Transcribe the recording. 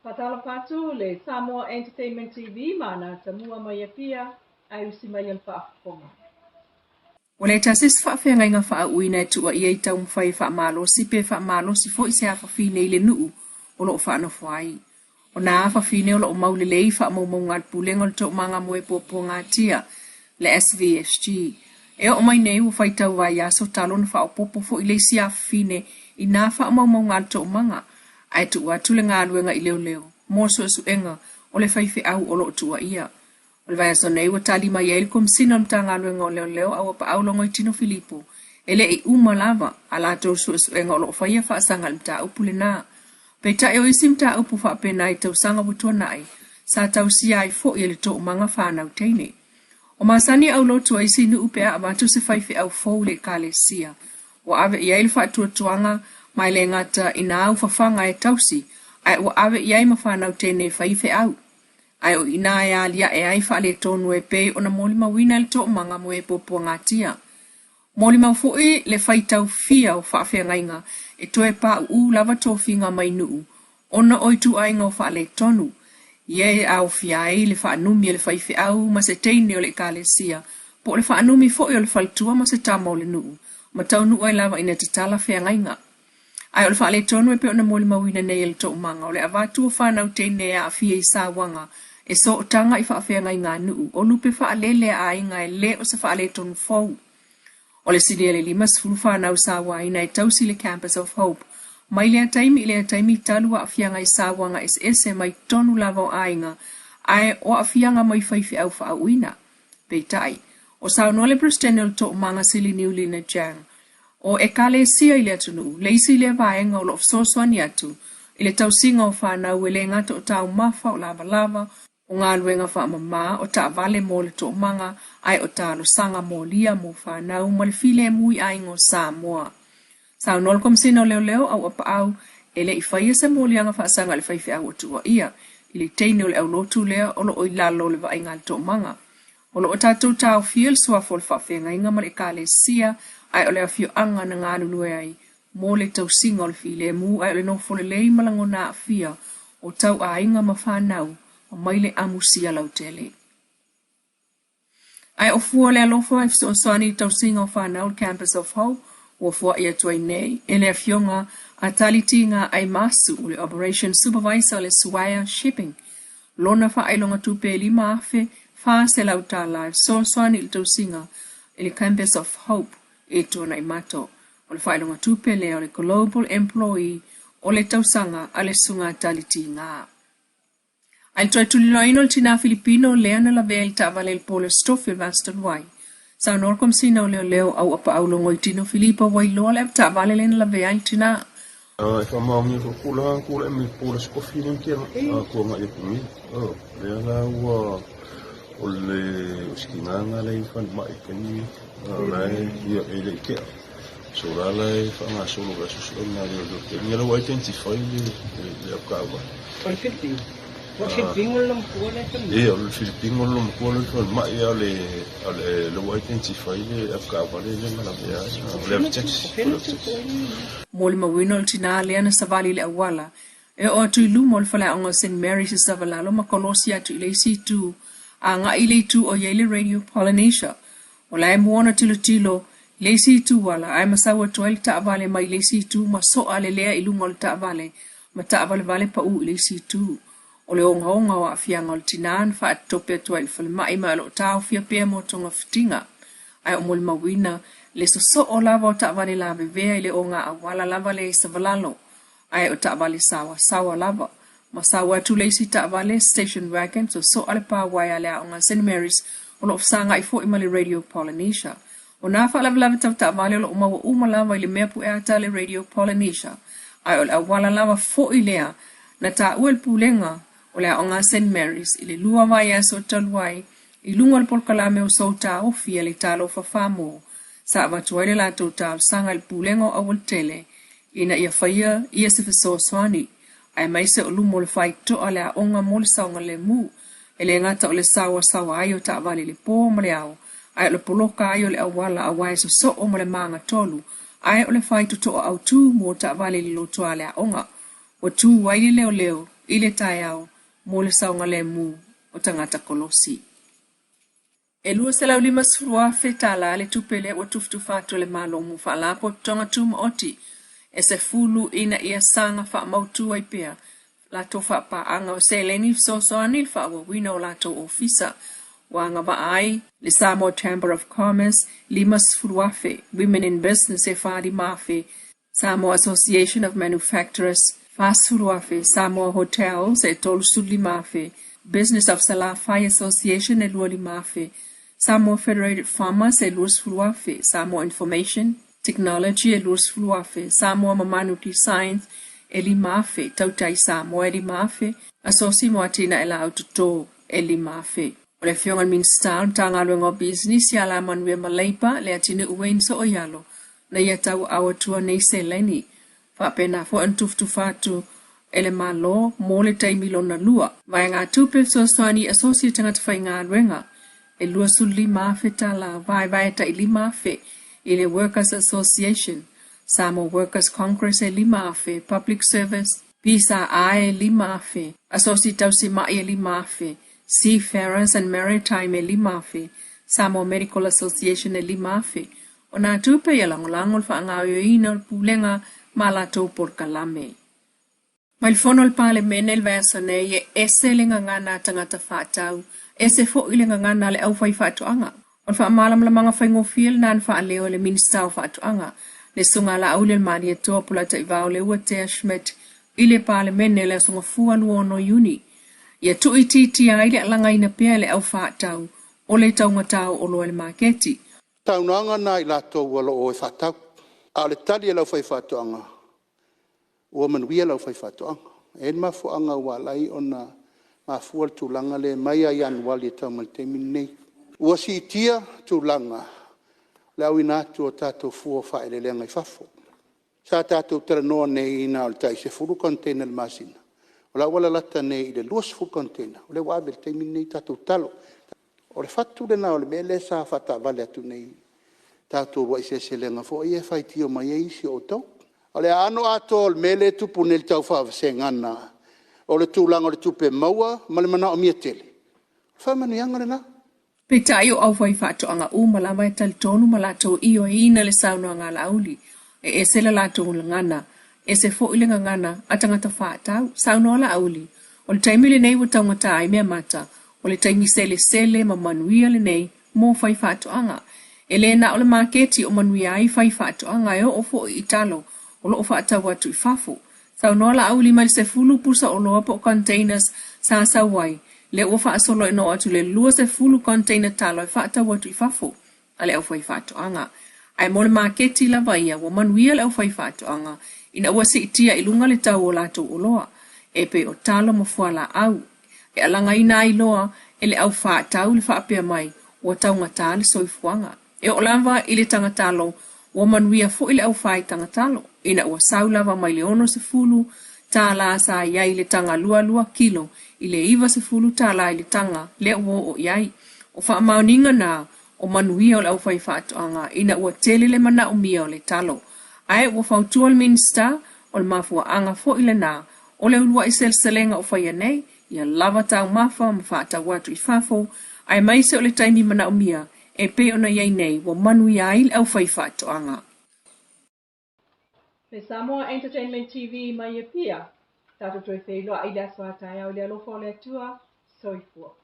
Patala patu le Samoa Entertainment TV mana tamua mai pia ai usi mai al whaafonga. O le tasis whaafenga inga whaauina tu a iei tau mwhai whaamalosi pe whaamalosi fo i se a whawhine i le nuu o lo whaanofu ai. O na a whawhine o lo maule lei whaamau ngat pulenga o tau manga moe popo ngā tia le SVSG. E o mai nei o whai tau vai aso talon whaopopo fo i le si a whawhine i nā whaamau ngat tau manga ai tu a tule ngā luenga i leo leo. Moso su enga o le whaife au o lo tua ia. O le vai aso nei wa tali mai el kom sinam ta ngā luenga o leo leo au pa au longo i tino Filipo. Ele i umalava ala tau su enga o lo whaia whaasanga mta upule nā. Pei ta eo isim ta upu whaapena i tau sanga butua nai sa tau si ai fo i le tō manga whanau teine. O masani au lo tua isi nu upe a amatu se whaife au fau le kale sia. O ave i aile whaatua tuanga mai le ngata ina au whawhanga e tausi, ai o awe iai mawhanau tēne whaife au. Ai o ina e alia e ai whaale tonu e pei o na moli mawina le tō manga mo e popo ngā tia. Moli mawhoi le whaitau fia o whaafea ngainga e toe pā u lava tōwhinga mai nuu, ona oitu ainga o whaale tonu. Ie au fiai le whaanumi e le whaife au ma se teine o le kālesia, po le whaanumi fo o le whaltua ma se tamo le nuu, ma tau nuu ai lava ina te tala whea ngainga. Ai o le whaale tonu e pe ona moli mawina nei le tō manga o le avatu o whanau teine a fia i sā wanga e so o tanga i whaafea ngai ngā nuu o lupe whaalele a inga e le o se whaale tonu fau. O le sidi le lima sifuru whanau sā waina e tausi le Campus of Hope. Mai lea taimi talu a awhianga i sā wanga SS mai tonu lava o ainga ai o awhianga mai whaifi au whaauina. Peitai, o sā nole Bristenel tō manga sili niuli na jang. O e kale sia i le atunu, le isi le vaenga o lo fsoswani atu, i le tausinga o whanau e le ngata o tau mafa o lava, o ngā luenga whaamama o ta vale mo le tō manga, ai o ta lo sanga mo lia mo whanau, ma le file mui aingo Samoa. Sa nol kom sino leo au apa au, e le i whaia se mo lianga whaasanga le whaifi au o tua ia, i le teine o le au lotu lea o lo o ilalo le vaenga le tō manga. O lo o tātou tau fiel suafo le whawhenga inga ma le kale sia, ai o le afio anga na ngā nunue ai, mo le tau singa o le file mu, ai o le nofo le lei malango na afia, o tau a inga ma whanau, o mai le amusia lau tele. Ai o fua le alofa ai fiso soani tau singa o whanau le Campus of Hope, o fua ia tuai nei, e le afionga a talitinga ai masu o le Operation Supervisor le Suaya Shipping. Lona wha ailonga tupe lima afe, wha se lau tā live, so soani le tau singa, e le Campus of Hope, e tōna i mato. O le whailonga tupe le o le Global Employee o le tausanga a le sunga taliti ngā. Ai toi tuliloino le tina Filipino lea na la vea il ta'avale il pole stofi Vaston Wai. Sa nor kom sina o leo au apa au longo i tino Filipa wai loa le ta'avale le na la vea il tina. E whamau ko kula e mi pole stofi ni kia ko ngā i kumi. Lea la ua o le uskinganga le i whan mai kani. Lai ia e le ikea. So rala e whanga solo ga susu na leo lo ke. Ngira wa identify le apkawa. O le Filipino? O le Filipino lo mkua le kami? E o le Filipino lo mkua le kami. Mai a le lo wa identify le apkawa le malabea. Le aptex. Mole mawino le tina lea na savali le awala. E o atu ilu mo le whala onga St. Mary's Savalalo ma kolosi atu ile isi tu. A nga ile tu o Yale Radio Polynesia. O la e muona tilo, le si tu wala, ai masawa toel ta'avale mai le si tu, ma soa le lea ilunga le ta'avale, ma ta'avale vale pa u le si tu. O le onga wa afianga le tinan, fa atope toel fale mai ma lo tau fia pia mo tonga fitinga. Ai o mole mawina, le so o lava o ta'avale la vevea ile onga awala lava le Savalalo. Ai o ta'avale sawa lava. Ma sawa tu le si ta'avale station wagon, so ale pa wai ale a onga St. Mary's, o lo fsanga i fo le Radio Polynesia. O nā whaalawalawa tau ta'avale o lo umawa umalawa i le mea pu e ata le Radio Polynesia. Ai o le awala lawa fo i lea na ta uel pulenga o le aonga St. Mary's i le lua vai aso taluai i lunga le polkalame o sau ta ofi e le talo whawhamo. Sa avatuai le lato ta sanga le pulenga o awal tele ina ia whaia ia se fiso swani. Ai maise o lumo le whai to a le aonga mo le saunga le mu. E le ngata o le sawa ai o ta'avale le pō ma le au, ai o le poloka ai o le awala a wai so o ma le manga tolu, ai o le whai to au tū mo ta'avale le lotoa le aonga, o tū wai le leo i le taiao mo le saunga le mu o tangata kolosi. E lua se lau 5 tala le tupele o tuftufatu le malo mu whaalapo tonga tuma oti e se fulu ina ia sanga wha mautu ai pea lato wha paanga o se leni soani wha wa wina o lato ofisa wanga wa ai le Samoa Chamber of Commerce 5 Women in Business e whaari mafe Samoa Association of Manufacturers Fasuruafe, Samoa Hotels e Tolsuli Mafe, Business of Salafai Association e Luali Mafe, Samoa Federated Farmers e Luasfuluafe, Samoa Information Technology e Luasfuluafe, Samoa Mamanuti Science e Limafe, Tautai Samoa e Limafe, Asosi Moatina e la Autoto e Limafe. O le fiongan min stal tanga luengo business ya la manwe maleipa le atine uwein so oyalo, na ia tau awatua nei se leni. Whapena fo an tuftufatu ele malo mo le taimilo na lua. Vai ngā tupe soani asosia tangata whai ngā ruenga. E lua suli mafe tala vai ta i limafe i le Workers Association, Samoa Workers Congress e limafe, Public Service, Pisa e limafe, asosi tausi mai e limafe, Seafarers and Maritime e limafe, Samoa Medical Association e limafe. O nā tupe ia langolangol wha ngā ioina pulenga malato por kalame. Mai fono al pale menel verso nei e ese le ngana tangata whatau, ese fo ile ngana le au fai whatuanga. On wha malam la mga whaingo fiel nan wha leo le minista o whatuanga. Le sunga la au le mani e toa pula ta iwao le ua Tea Schmidt, ile pale menel le sunga fua luono yuni. Ia tu iti ai le alanga ina pia le au whatau, o le taunga tau o loa le maketi. Taunanga na i lato wala o e whatau. A le tali e lau whai whatuanga. Ua manuia lau whai whatuanga. E mafuanga walai o na mafual tūlanga le mai a ian wali e tau maltemin nei. Ua si tia tūlanga. Le au inatu o tātou fua whae le lenga i whafo. Sa tātou tera noa nei ina o le tai se furu container le masina. O la wala lata nei i le luas furu container. O le wabe le teimin nei tātou talo. O le whatu le na o le mele sa whata vale atu nei. Tātou wa ise se lenga fo ia whai tio mai e isi o tau. O le ano ato o le mele tupu nel tau whawa se ngana. O le tūlanga o le tupe maua, ma le mana o mia tele. Whamanu yanga le na. Pe tai o au whai whatuanga malama e tali tonu malato iyo e ina le sauna ngā lauli. E ese le lato o le ngana. E se fo ile ngana atangata whatau, sauna o la auli. O le taimile nei wa taungata ai mea mata. O le taimi sele ma manuia le nei mo whai whatuanga. E le na o le maketi o manuia ai whai whatuanga e o fo i talo o lo whatau watu i whafu. Sau nola auli mai se fulu pusa o loa po containers sa wai. Le ua whaasolo e no atu le lua se fulu container talo e whatau watu i whafu. A le au whai whatuanga. Ai mo le maketi la vaia wa manuia le au whai whatuanga. Ina ua si itia i lunga le tau o lato o loa. E pe o talo ma fuala au. E alanga ina i loa e le au whatau le whaapea mai o taunga tali soifuanga. E o lava i le tangatalo, wa manuia fo i le au whai tangatalo. Ina ua saulava mai le ono se fulu, tā la sa iai le tanga lua kilo, i le iwa se fulu tā la i le tanga, le uo o iai. O wha mauninga nā, o manuia o le au whai whaatuanga, ina ua tele le mana o mia o le talo. Ai ua whautua le minsta, o le mafua anga fo i le nā, o le ulua i selselenga o whai anei, ia lava tau mafa, ma whaata watu i whafo, ai maise o le taimi mana o mia, e pe ona iai nei, wa manuia ai le au whai whaatuanga. Pe Samoa Entertainment TV mai e pia. Tato toi whailoa i le aswa tai au le alofa o le atua, soifua.